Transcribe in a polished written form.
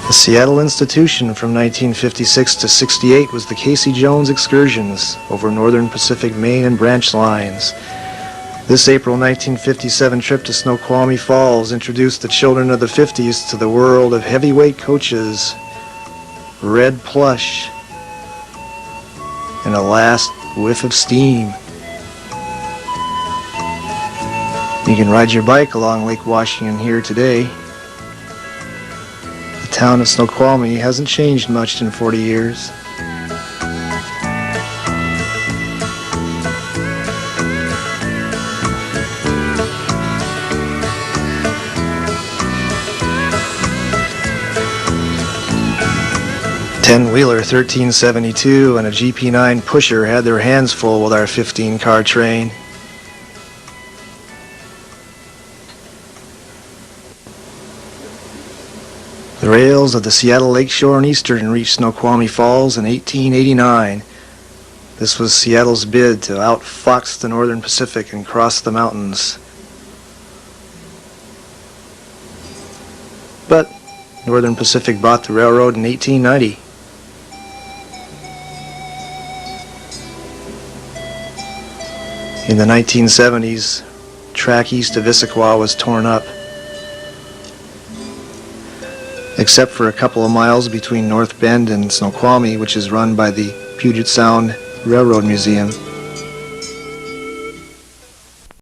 The Seattle institution from 1956 to 68 was the Casey Jones excursions over Northern Pacific Main and branch lines. This April 1957 trip to Snoqualmie Falls introduced the children of the 50s to the world of heavyweight coaches, red plush, and a last whiff of steam. You can ride your bike along Lake Washington here today. The town of Snoqualmie hasn't changed much in 40 years. Ten-wheeler 1372 and a GP9 pusher had their hands full with our 15-car train. The rails of the Seattle Lakeshore and Eastern reached Snoqualmie Falls in 1889. This was Seattle's bid to outfox the Northern Pacific and cross the mountains. But Northern Pacific bought the railroad in 1890. In the 1970s, track east of Issaquah was torn up, except for a couple of miles between North Bend and Snoqualmie, which is run by the Puget Sound Railroad Museum.